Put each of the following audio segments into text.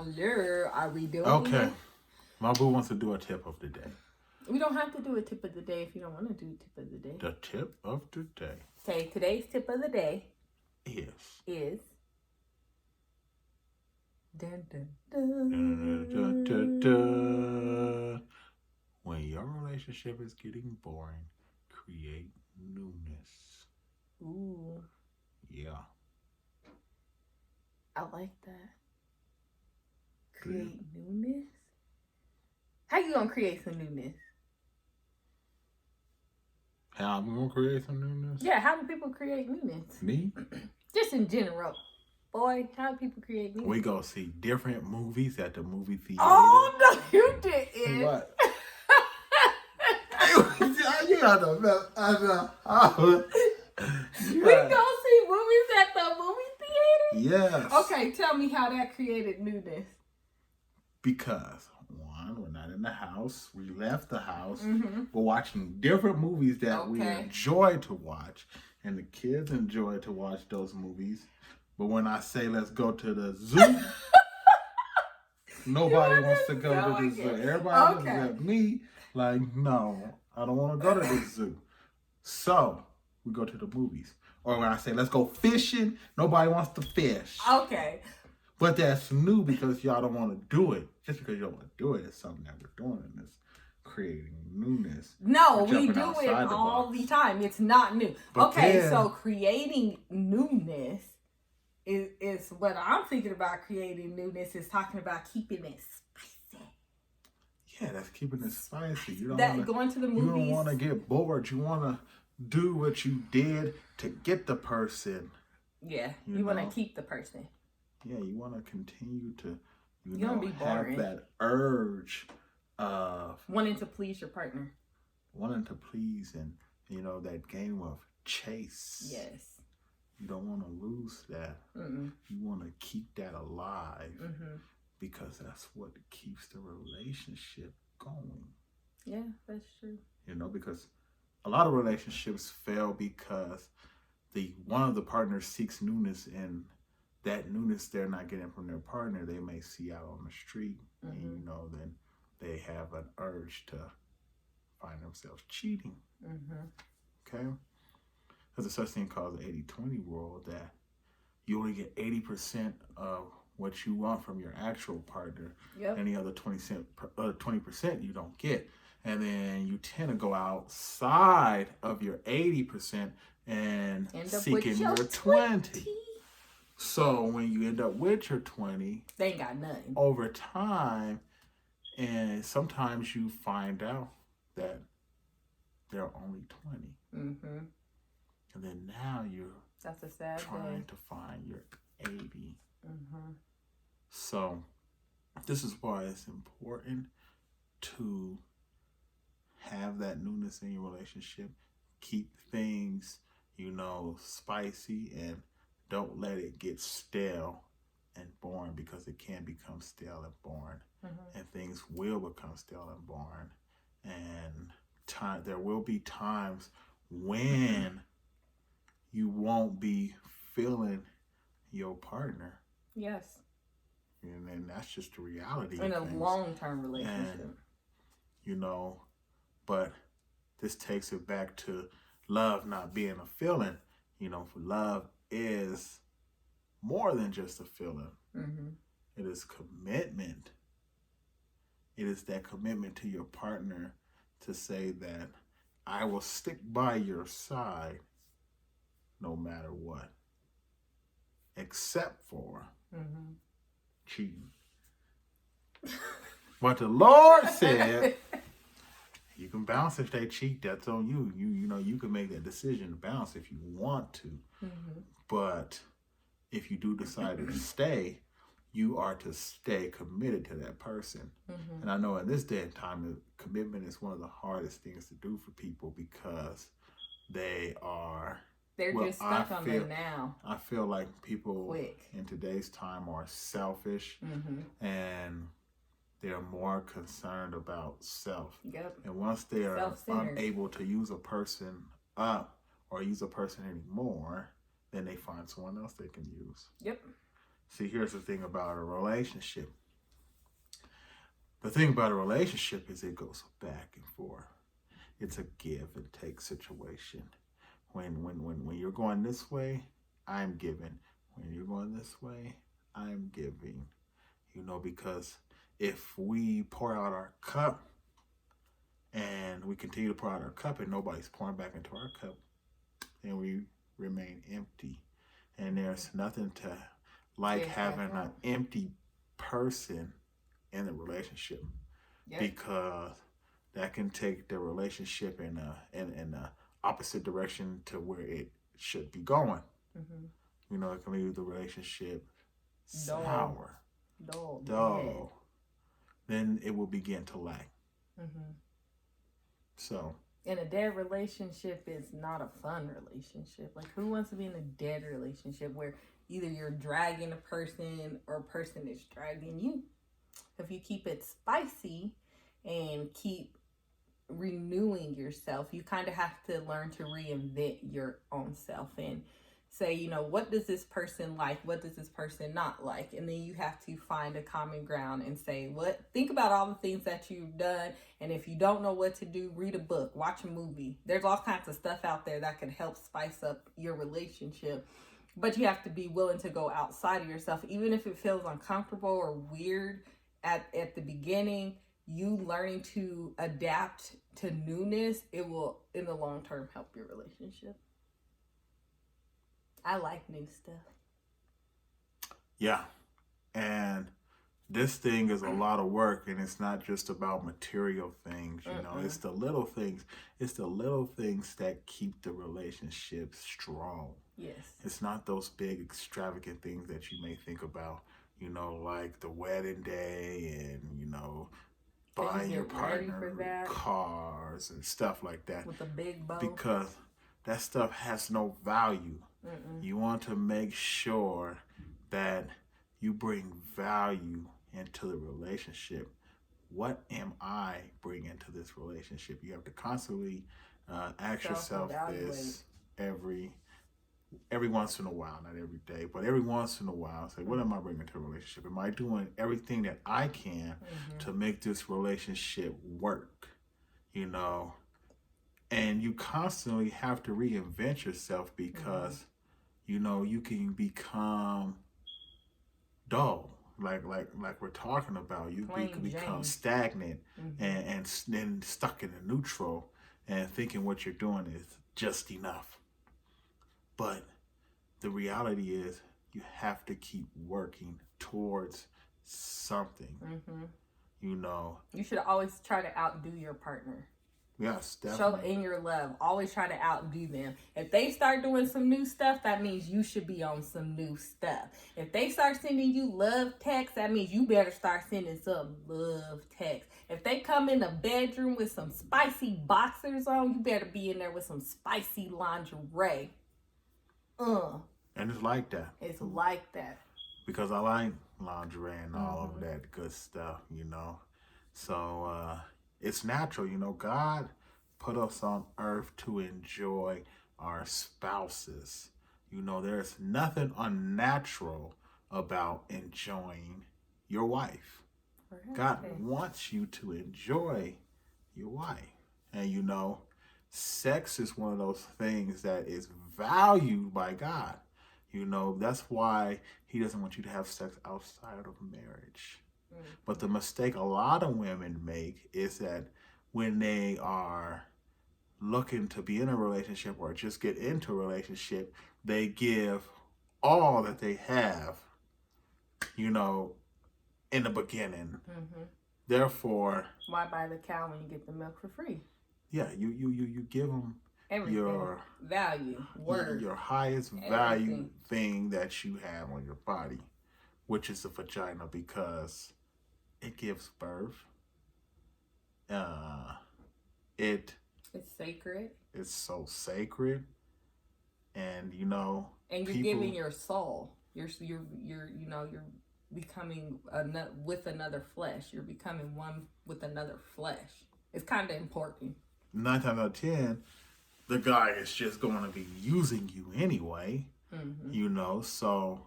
Hello, are we doing Okay. it? My boo wants to do a tip of the day. We don't have to do a tip of the day if you don't want to do a tip of the day. The tip of the day Okay, today's tip of the day is dun, dun, dun, dun, dun. When your relationship is getting boring, create newness. Ooh, Yeah. I like that. Create newness? How you gonna create some newness? How I'm gonna create some newness? Yeah, how do people create newness? Me? Just in general. Boy, how do people create newness? We go see different movies at the movie theater. Oh, no, you didn't. What? You got the We go see movies at the movie theater? Yes. Okay, tell me how that created newness. Because, one, we're not in the house. We left the house. Mm-hmm. We're watching different movies that we Okay. enjoy to watch. And the kids enjoy to watch those movies. But when I say let's go to the zoo, nobody wants to go to the zoo. Everybody looks at me like, no, I don't want to go to the zoo. So, we go to the movies. Or when I say let's go fishing, nobody wants to fish. Okay. But that's new because y'all don't want to do it. Just because you don't want to do it is something that we're doing in this creating newness. No, we do it all the time. It's not new. But okay, then, so creating newness is what I'm thinking about. Creating newness is talking about keeping it spicy. Yeah, that's keeping it spicy. You don't going to the movies. You don't want to get bored. You want to do what you did to get the person. Yeah, you want to keep the person. Yeah, you want to continue to, have that urge of wanting to please your partner. Wanting to please and, that game of chase. Yes. You don't want to lose that. Mm-mm. You want to keep that alive because that's what keeps the relationship going. Yeah, that's true. Because a lot of relationships fail because one of the partners seeks newness, and that newness they're not getting from their partner, they may see out on the street, and then they have an urge to find themselves cheating. Okay? There's a such thing called the 80-20 rule, that you only get 80% of what you want from your actual partner. Yep. Any other 20% you don't get. And then you tend to go outside of your 80% and seeking your 20. So when you end up with your 20, they ain't got nothing. Over time, and sometimes you find out that they're only 20. And then now you're That's a sad trying to find your 80. So this is why it's important to have that newness in your relationship. Keep things, spicy, and don't let it get stale and boring, because it can become stale and boring. And things will become stale and boring. And there will be times when you won't be feeling your partner. Yes. And then that's just the reality in of a things. long-term relationship. And, but this takes it back to love not being a feeling. Love is more than just a feeling. It is commitment. It is that commitment to your partner to say that I will stick by your side no matter what, except for cheating. But the Lord said, you can bounce if they cheat. That's on you. You can make that decision to bounce if you want to. But if you do decide to stay, you are to stay committed to that person. And I know in this day and time, commitment is one of the hardest things to do for people, because they're just stuck on the now. I feel like people in today's time are selfish, and they're more concerned about self. Yep. And once they are unable to use a person up or use a person anymore, then they find someone else they can use. Yep. See, here's the thing about a relationship. the thing about a relationship is it goes back and forth. It's a give and take situation. When you're going this way, I'm giving. When you're going this way, I'm giving. Because if we pour out our cup and we continue to pour out our cup and nobody's pouring back into our cup, then we remain empty. And there's nothing to like having an empty person in the relationship, because that can take the relationship in a opposite direction to where it should be going. It can leave the relationship sour, dull. Then it will begin to lack. So. And a dead relationship is not a fun relationship. Like, who wants to be in a dead relationship where either you're dragging a person or a person is dragging you? If you keep it spicy and keep renewing yourself, you kind of have to learn to reinvent your own self and say, what does this person like? What does this person not like? And then you have to find a common ground and say, think about all the things that you've done. And if you don't know what to do, read a book, watch a movie. There's all kinds of stuff out there that can help spice up your relationship. But you have to be willing to go outside of yourself, even if it feels uncomfortable or weird at the beginning. You learning to adapt to newness, it will, in the long term, help your relationship. I like new stuff. Yeah. And this thing is a lot of work, and it's not just about material things, it's the little things. It's the little things that keep the relationship strong. Yes. It's not those big extravagant things that you may think about, like the wedding day and, buying your partner cars and stuff like that. With a big bow. Because that stuff has no value. You want to make sure that you bring value into the relationship. What am I bringing to this relationship? You have to constantly ask yourself this every once in a while, not every day, but every once in a while. Say, what am I bringing to a relationship? Am I doing everything that I can to make this relationship work? And you constantly have to reinvent yourself because, you can become dull, like we're talking about. You can become stagnant and then stuck in a neutral and thinking what you're doing is just enough. But the reality is you have to keep working towards something. You should always try to outdo your partner. Yes, definitely. Show in your love. Always try to outdo them. If they start doing some new stuff, that means you should be on some new stuff. If they start sending you love texts, that means you better start sending some love texts. If they come in the bedroom with some spicy boxers on, you better be in there with some spicy lingerie. And it's like that. It's like that. Because I like lingerie and all of that good stuff, So, it's natural, God put us on earth to enjoy our spouses. There's nothing unnatural about enjoying your wife. God wants you to enjoy your wife. And sex is one of those things that is valued by God. That's why he doesn't want you to have sex outside of marriage. But the mistake a lot of women make is that when they are looking to be in a relationship or just get into a relationship, they give all that they have, in the beginning. Therefore, why buy the cow when you get the milk for free? Yeah, you give them everything. Your value, word, your highest value thing that you have on your body, which is the vagina, because it gives birth. It's sacred. It's so sacred, and and you're giving your soul. You're becoming with another flesh. You're becoming one with another flesh. It's kind of important. 9 times out of 10, the guy is just going to be using you anyway. So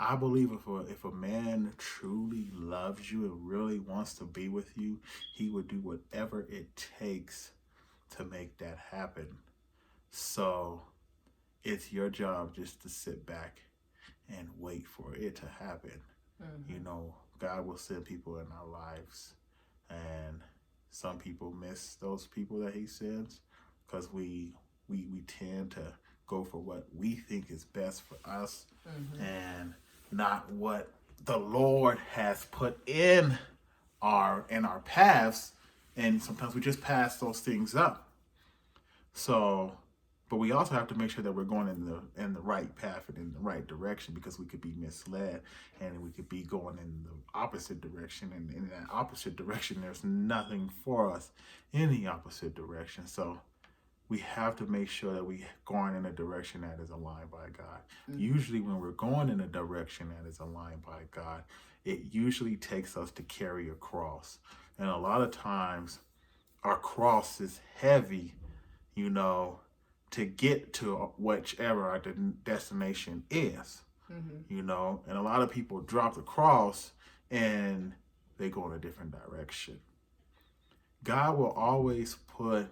I believe if a man truly loves you and really wants to be with you, he would do whatever it takes to make that happen. So it's your job just to sit back and wait for it to happen. You know, God will send people in our lives, and some people miss those people that he sends because we tend to go for what we think is best for us and not what the Lord has put in our paths, and sometimes we just pass those things up. So, but we also have to make sure that we're going in the right path and in the right direction, because we could be misled and we could be going in the opposite direction, and in that opposite direction there's nothing for us in the opposite direction. So we have to make sure that we're going in a direction that is aligned by God. Usually when we're going in a direction that is aligned by God, it usually takes us to carry a cross. And a lot of times our cross is heavy, you know, to get to whichever our destination is, you know. And a lot of people drop the cross and they go in a different direction. God will always put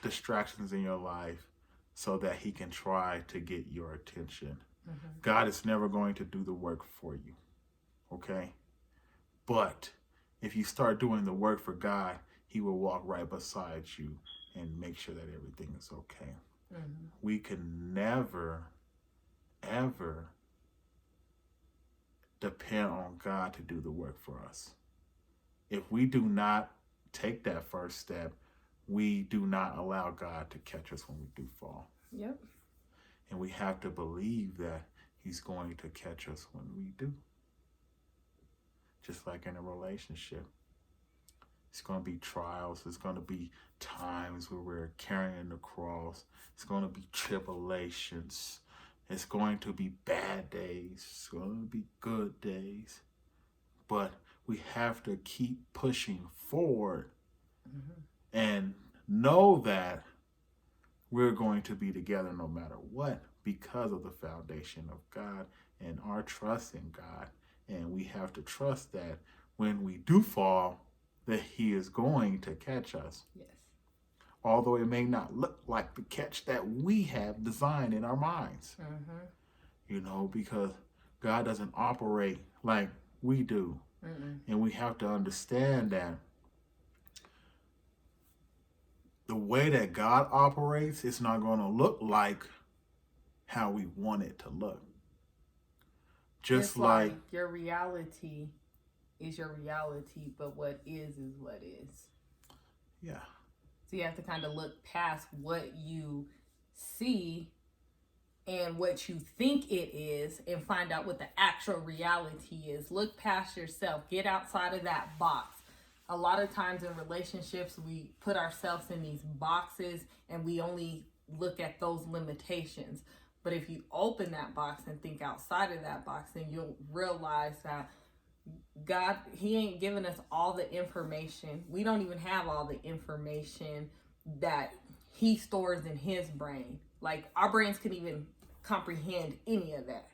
distractions in your life so that he can try to get your attention. God is never going to do the work for you, okay? But if you start doing the work for God, he will walk right beside you and make sure that everything is okay. We can never, ever depend on God to do the work for us. If we do not take that first step, we do not allow God to catch us when we do fall. Yep. And we have to believe that he's going to catch us when we do. Just like in a relationship. It's going to be trials. It's going to be times where we're carrying the cross. It's going to be tribulations. It's going to be bad days. It's going to be good days. But we have to keep pushing forward and know that we're going to be together no matter what, because of the foundation of God and our trust in God. And we have to trust that when we do fall, that he is going to catch us. Yes. Although it may not look like the catch that we have designed in our minds. You know, because God doesn't operate like we do. And we have to understand that the way that God operates, it's not going to look like how we want it to look. Just like your reality is your reality, but what is what is. Yeah. So you have to kind of look past what you see and what you think it is and find out what the actual reality is. Look past yourself. Get outside of that box. A lot of times in relationships, we put ourselves in these boxes and we only look at those limitations. But if you open that box and think outside of that box, then you'll realize that God, he ain't giving us all the information. We don't even have all the information that he stores in his brain. Like, our brains couldn't even comprehend any of that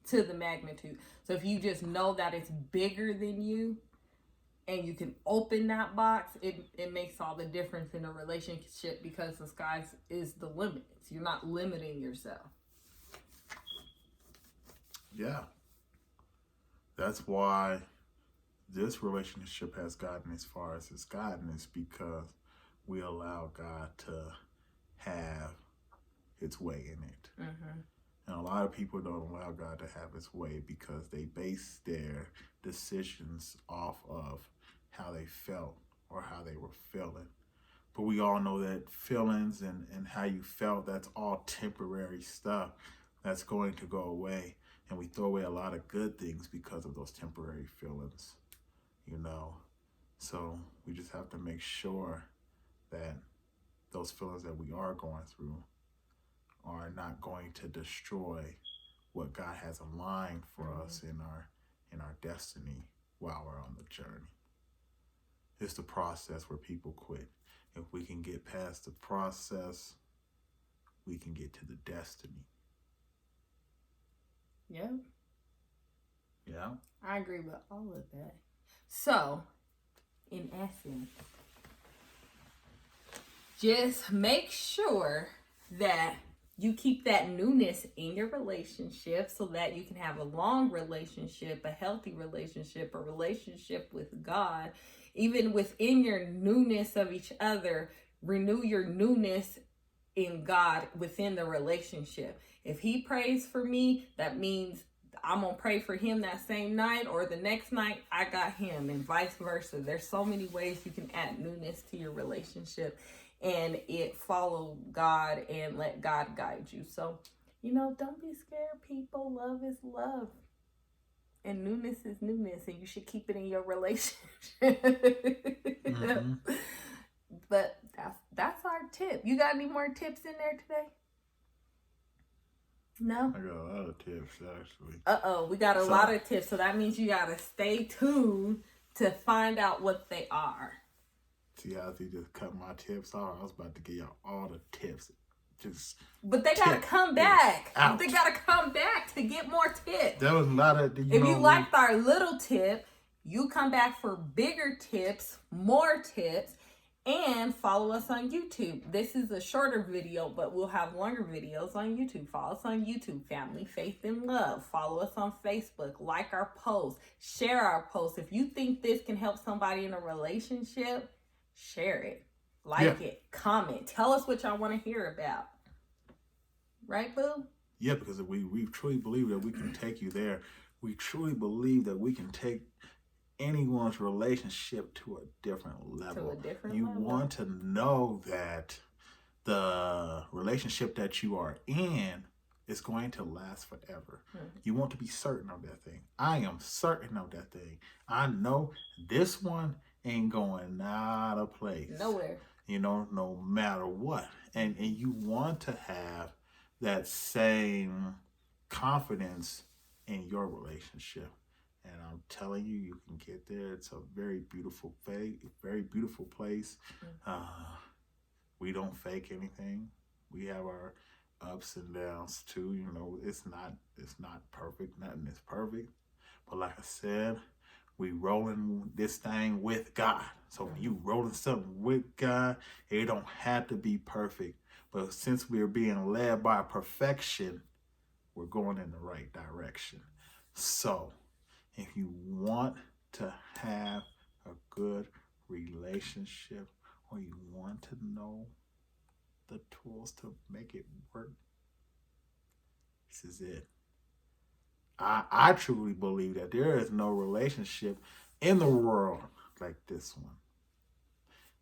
to the magnitude. So if you just know that it's bigger than you and you can open that box, it makes all the difference in a relationship, because the sky is the limit. You're not limiting yourself. Yeah. That's why this relationship has gotten as far as it's gotten, is because we allow God to have his way in it. And a lot of people don't allow God to have his way because they base their decisions off of how they felt or how they were feeling. But we all know that feelings and how you felt, that's all temporary stuff that's going to go away. And we throw away a lot of good things because of those temporary feelings, you know. So we just have to make sure that those feelings that we are going through are not going to destroy what God has aligned for us in our destiny while we're on the journey. It's the process where people quit. If we can get past the process, we can get to the destiny. Yeah. Yeah. I agree with all of that. So, in essence, just make sure that you keep that newness in your relationship so that you can have a long relationship, a healthy relationship, a relationship with God. Even within your newness of each other, renew your newness in God within the relationship. If he prays for me, that means I'm going to pray for him that same night, or the next night I got him, and vice versa. There's so many ways you can add newness to your relationship, and it follow God and let God guide you. So, don't be scared, people. Love is love. And newness is newness, and you should keep it in your relationship. Mm-hmm. But that's our tip. You got any more tips in there today? No? I got a lot of tips, actually. We got a lot of tips. So that means you got to stay tuned to find out what they are. See how he just cut my tips off? I was about to give y'all all the tips. But they got to come back. They got to come back to get more tips. There was a lot of... If you liked our little tip, you come back for bigger tips, more tips. And follow us on YouTube. This is a shorter video, but we'll have longer videos on YouTube. Follow us on YouTube, Family, Faith, and Love. Follow us on Facebook. Like our posts. Share our posts. If you think this can help somebody in a relationship, share it. Like it. Comment. Tell us what y'all want to hear about. Right, boo? Yeah, because we truly believe that we can take you there. We truly believe that we can take anyone's relationship to a different level. You want to know that the relationship that you are in is going to last forever. Mm-hmm. You want to be certain of that thing. I am certain of that thing. I know this one ain't going out of place. Nowhere. No matter what. And you want to have that same confidence in your relationship. And I'm telling you, you can get there. It's a very beautiful place. We don't fake anything. We have our ups and downs too. It's not perfect. Nothing is perfect. But like I said, we rolling this thing with God. So when you rolling something with God, it don't have to be perfect. But since we're being led by perfection, we're going in the right direction. So if you want to have a good relationship, or you want to know the tools to make it work, this is it. I truly believe that there is no relationship in the world like this one.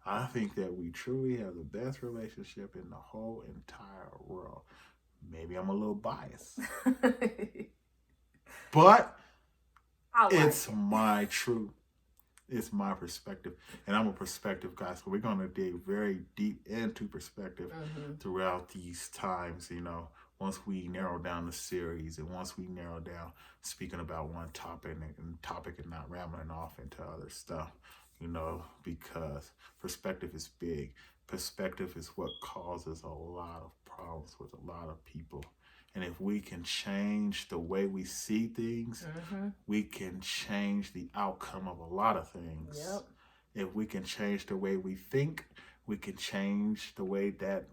I think that we truly have the best relationship in the whole entire world. Maybe I'm a little biased. But it's my truth. It's my perspective. And I'm a perspective guy. So we're going to dig very deep into perspective throughout these times, once we narrow down the series and once we narrow down speaking about one topic and not rambling off into other stuff, because perspective is big. Perspective is what causes a lot of problems with a lot of people. And if we can change the way we see things, we can change the outcome of a lot of things. Yep. If we can change the way we think, we can change the way that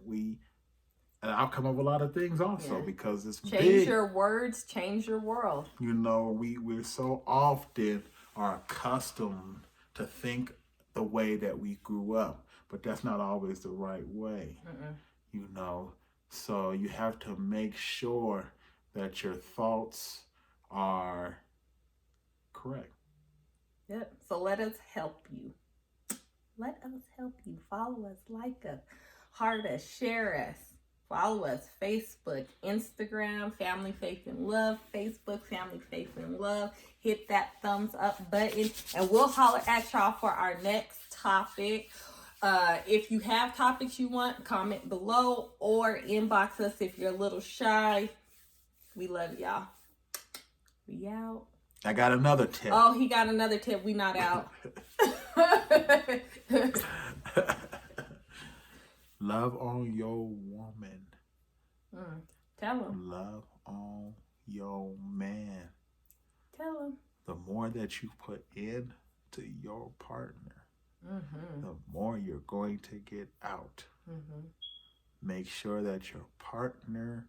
an outcome of a lot of things also, because it's change big. Your words, change your world. We're so often are accustomed to think the way that we grew up, but that's not always the right way. So you have to make sure that your thoughts are correct. Yep. So let us help you. Let us help you. Follow us, like us, heart us, share us. Follow us, Facebook, Instagram, Family, Faith, and Love. Facebook, Family, Faith, and Love. Hit that thumbs up button, and we'll holler at y'all for our next topic. If you have topics you want, comment below or inbox us if you're a little shy. We love y'all. We out. I got another tip. Oh, he got another tip. We not out. Love on your woman. Tell him. Love on your man. Tell him. The more that you put in to your partner, the more you're going to get out. Make sure that your partner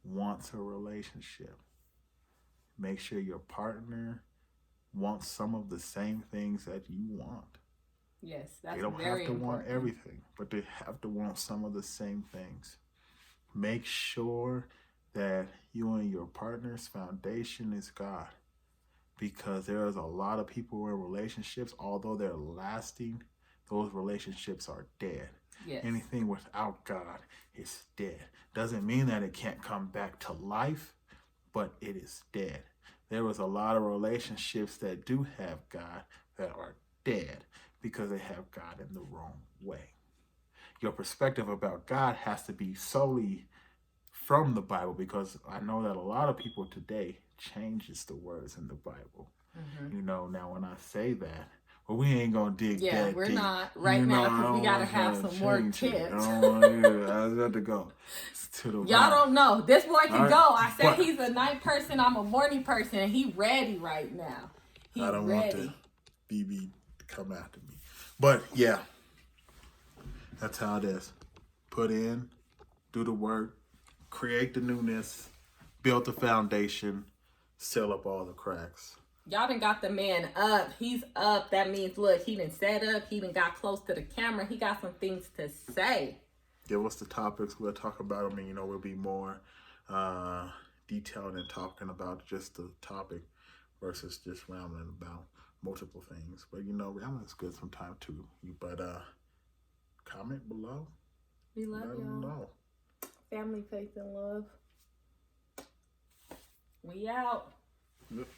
wants a relationship. Make sure your partner wants some of the same things that you want. Yes, that's very important. They don't have to want everything, but they have to want some of the same things. Make sure that you and your partner's foundation is God. Because there is a lot of people in relationships, although they're lasting, those relationships are dead. Yes. Anything without God is dead. Doesn't mean that it can't come back to life, but it is dead. There is a lot of relationships that do have God that are dead because they have God in the wrong way. Your perspective about God has to be solely from the Bible, because I know that a lot of people today changes the words in the Bible. You know, now when I say that, well, we ain't gonna dig that deep. Yeah, we're not right now because we gotta have some more tips. I was about to go to the Y'all don't know. This boy can go. I said he's a night person. I'm a morning person. And he ready right now. I don't want the BB to come after me. But yeah, that's how it is. Put in, do the work, create the newness, build the foundation, seal up all the cracks. Y'all done got the man up. He's up. That means, look, he done set up. He done got close to the camera. He got some things to say. Give us the topics. We'll talk about them. And, you know, we'll be more detailed in talking about just the topic versus just rambling about multiple things. But, you know, rambling is good sometimes too. But comment below. We love Let y'all. them know. Family, faith, and love. We out. Yep.